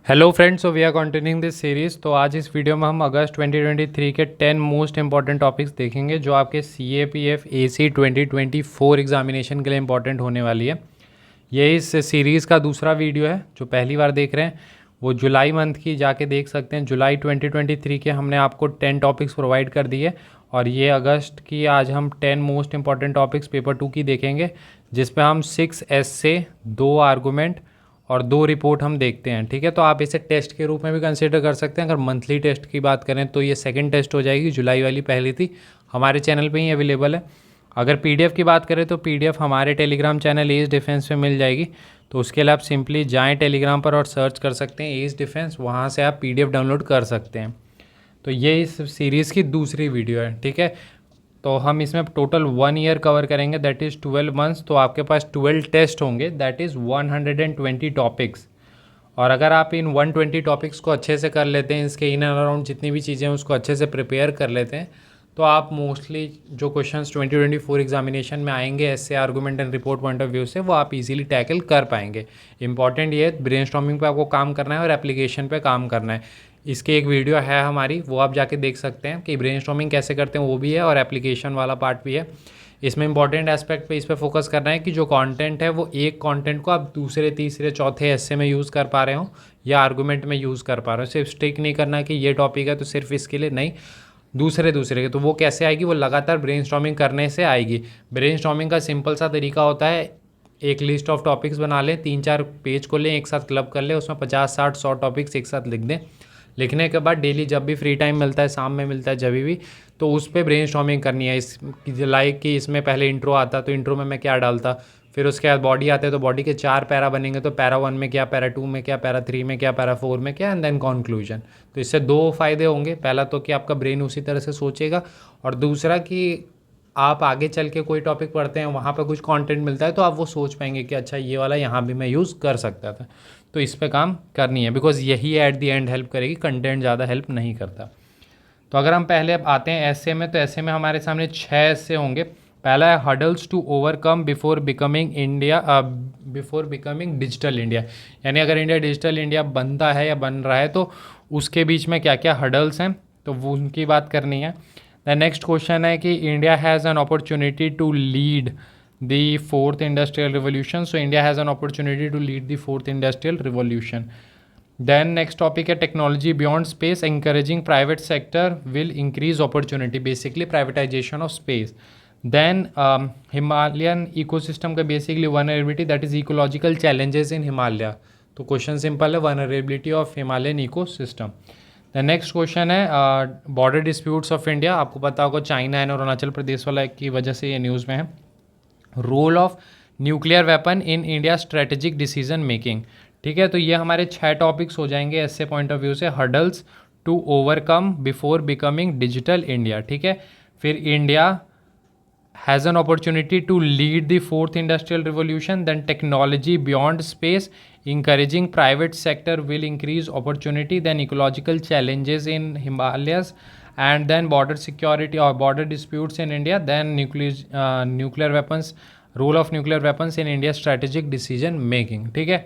Hello friends, so we are continuing this series. तो आज इस वीडियो में हम अगस्त 2023 के 10 मोस्ट इंपॉर्टेंट टॉपिक्स देखेंगे जो आपके CAPF AC 2024 एग्जामिनेशन के लिए इंपॉर्टेंट होने वाली है। ये इस सीरीज़ का दूसरा वीडियो है। जो पहली बार देख रहे हैं वो जुलाई मंथ की जाके देख सकते हैं। जुलाई 2023 के हमने आपको 10 टॉपिक्स प्रोवाइड कर दिए और ये अगस्त की आज हम 10 मोस्ट इंपॉर्टेंट टॉपिक्स पेपर 2 की देखेंगे, जिसमें हम 6 essay, 2 आर्गूमेंट और 2 रिपोर्ट हम देखते हैं। ठीक है, तो आप इसे टेस्ट के रूप में भी कंसिडर कर सकते हैं। अगर मंथली टेस्ट की बात करें तो ये सेकंड टेस्ट हो जाएगी, जुलाई वाली पहली थी, हमारे चैनल पे ही अवेलेबल है। अगर PDF की बात करें तो PDF हमारे टेलीग्राम चैनल एज डिफेंस पे मिल जाएगी। तो उसके लिए आप सिंपली जाएँ टेलीग्राम पर और सर्च कर सकते हैं एज डिफेंस, वहाँ से आप PDF डाउनलोड कर सकते हैं। तो ये इस सीरीज़ की दूसरी वीडियो है। ठीक है, तो हम इसमें टोटल 1 ईयर कवर करेंगे, दैट इज़ 12 मंथ्स। तो आपके पास 12 टेस्ट होंगे, दैट इज़ 120 टॉपिक्स। और अगर आप इन 120 टॉपिक्स को अच्छे से कर लेते हैं, इसके इन एंड अराउंड जितनी भी चीज़ें हैं उसको अच्छे से प्रिपेयर कर लेते हैं, तो आप मोस्टली जो क्वेश्चंस 2024 एग्जामिनेशन में आएंगे ऐसे argument and report point of view से, वो आप इजीली टैकल कर पाएंगे। इंपॉर्टेंट ये है, ब्रेनस्टॉर्मिंग पे आपको काम करना है और एप्लीकेशन पे काम करना है। इसकी एक वीडियो है हमारी, वो आप जाके देख सकते हैं कि ब्रेनस्टॉर्मिंग कैसे करते हैं, वो भी है और एप्लीकेशन वाला पार्ट भी है। इसमें इंपॉर्टेंट एस्पेक्ट पे इस पर फोकस करना है कि जो कंटेंट है वो एक कंटेंट को आप दूसरे तीसरे चौथे ऐसे में यूज़ कर पा रहे हो या आर्गूमेंट में यूज़ कर पा रहे हो। सिर्फ स्टिक नहीं करना कि ये टॉपिक है तो सिर्फ इसके लिए नहीं, दूसरे के। तो वो कैसे आएगी? वो लगातार ब्रेनस्टॉर्मिंग करने से आएगी। ब्रेनस्टॉर्मिंग का सिंपल सा तरीका होता है, एक लिस्ट ऑफ टॉपिक्स बना लें, 3-4 पेज को लें, एक साथ क्लब कर लें, उसमें 50-60-100 टॉपिक्स एक साथ लिख दें। लिखने के बाद डेली जब भी फ्री टाइम मिलता है, शाम में मिलता है, जब भी, तो उस पर ब्रेनस्टॉर्मिंग करनी है। इस लाइक कि इसमें पहले इंट्रो आता तो इंट्रो में मैं क्या डालता, फिर उसके बाद बॉडी आते तो बॉडी के 4 पैरा बनेंगे, तो पैरा 1 में क्या, पैरा 2 में क्या, पैरा 3 में क्या, पैरा 4 में क्या, एंड देन कंक्लूजन। तो इससे 2 फ़ायदे होंगे। पहला तो कि आपका ब्रेन उसी तरह से सोचेगा, और दूसरा कि आप आगे चल के कोई टॉपिक पढ़ते हैं, वहाँ पे कुछ कंटेंट मिलता है तो आप वो सोच पाएंगे कि अच्छा ये वाला यहाँ भी मैं यूज़ कर सकता था। तो इस पे काम करनी है, बिकॉज यही एट द एंड हेल्प करेगी, कंटेंट ज़्यादा हेल्प नहीं करता। तो अगर हम पहले अब आते हैं ऐसे में, तो ऐसे में हमारे सामने 6 ऐसे होंगे। पहला है hurdles to overcome before becoming digital India. यानी अगर इंडिया डिजिटल इंडिया बनता है या बन रहा है तो उसके बीच में क्या क्या हर्डल्स हैं, तो वो उनकी बात करनी है। द नेक्स्ट क्वेश्चन है कि India has an opportunity to lead the fourth industrial revolution. So India has an opportunity to lead the fourth industrial revolution. Then next topic है technology beyond space, encouraging private sector will increase opportunity, basically privatisation of space. Then Himalayan ecosystem का basically vulnerability, that is ecological challenges in Himalaya. तो question simple है, vulnerability of Himalayan ecosystem. The next question है border disputes of India. आपको पता होगा China and Arunachal Pradesh वाला की वजह से ये न्यूज़ में है। Role of nuclear weapon in India strategic decision making. ठीक है, तो ये हमारे 6 टॉपिक्स हो जाएंगे ऐसे पॉइंट ऑफ व्यू से। Hurdles to overcome before becoming digital India. ठीक है, फिर India has an opportunity to lead the fourth industrial revolution. Then technology beyond space, encouraging private sector will increase opportunity. Then ecological challenges in Himalayas, and then border security और border disputes in India. Then nuclear weapons, role of nuclear weapons in India strategic decision making. ठीक है,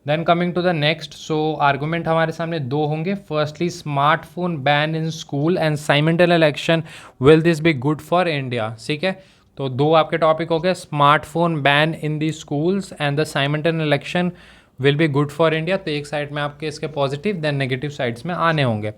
then coming to the next. So argument हमारे सामने 2 होंगे। Firstly smartphone ban in school and simultaneous election, will this be good for India. ठीक है, तो 2 आपके topic हो गए, smartphone ban in the schools and the simultaneous election will be good for India. तो एक साइड में आपके इसके पॉजिटिव, देन नेगेटिव साइड्स में आने होंगे।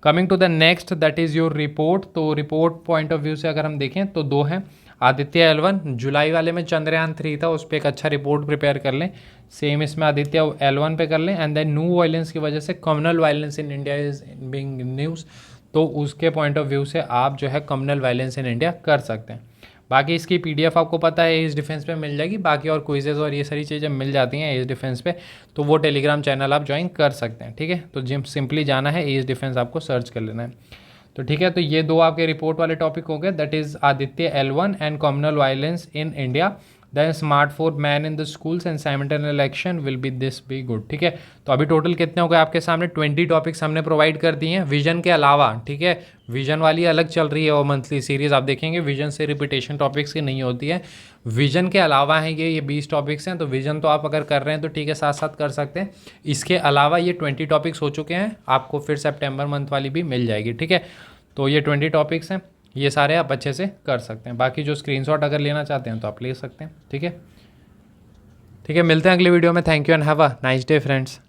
Coming to the next, that is your report. तो रिपोर्ट पॉइंट ऑफ व्यू से अगर हम देखें तो 2 हैं। आदित्य L1, जुलाई वाले में चंद्रयान 3 था, उस पर एक अच्छा रिपोर्ट प्रिपेयर कर लें। सेम इसमें आदित्य L1 पे कर लें। एंड देन न्यू वायलेंस की वजह से communal violence in India is being news, तो उसके पॉइंट ऑफ व्यू से आप जो है कम्युनल वायलेंस इन इंडिया कर सकते हैं। बाकी इसकी PDF आपको पता है एज डिफेंस पे मिल जाएगी। बाकी और क्विजेज और ये सारी चीज़ें मिल जाती हैं एज डिफेंस पे, तो वो टेलीग्राम चैनल आप ज्वाइन कर सकते हैं। ठीक है, तो जिम सिंपली जाना है, एज डिफेंस आपको सर्च कर लेना है। तो ठीक है, तो ये 2 आपके रिपोर्ट वाले टॉपिक हो गए, that is Aditya L1 and communal violence in India. Then smartphone ban in the schools and simultaneous election will be this be good. ठीक है, तो अभी टोटल कितने हो गए आपके सामने? 20 टॉपिक्स हमने प्रोवाइड कर दिए हैं विजन के अलावा। ठीक है, विजन वाली अलग चल रही है वो मंथली सीरीज, आप देखेंगे विजन से रिपीटेशन टॉपिक्स की नहीं होती है। विजन के अलावा है ये 20 टॉपिक्स हैं, तो विजन तो आप अगर कर रहे हैं तो ठीक है, साथ साथ कर सकते हैं। इसके अलावा ये 20 टॉपिक्स हो चुके हैं, आपको फिर सितंबर मंथ वाली भी मिल जाएगी। ठीक है, तो ये 20 टॉपिक्स हैं, ये सारे आप अच्छे से कर सकते हैं। बाकी जो स्क्रीनशॉट अगर लेना चाहते हैं तो आप ले सकते हैं। ठीक है, ठीक है, मिलते हैं अगली वीडियो में। Thank you and have a nice day friends.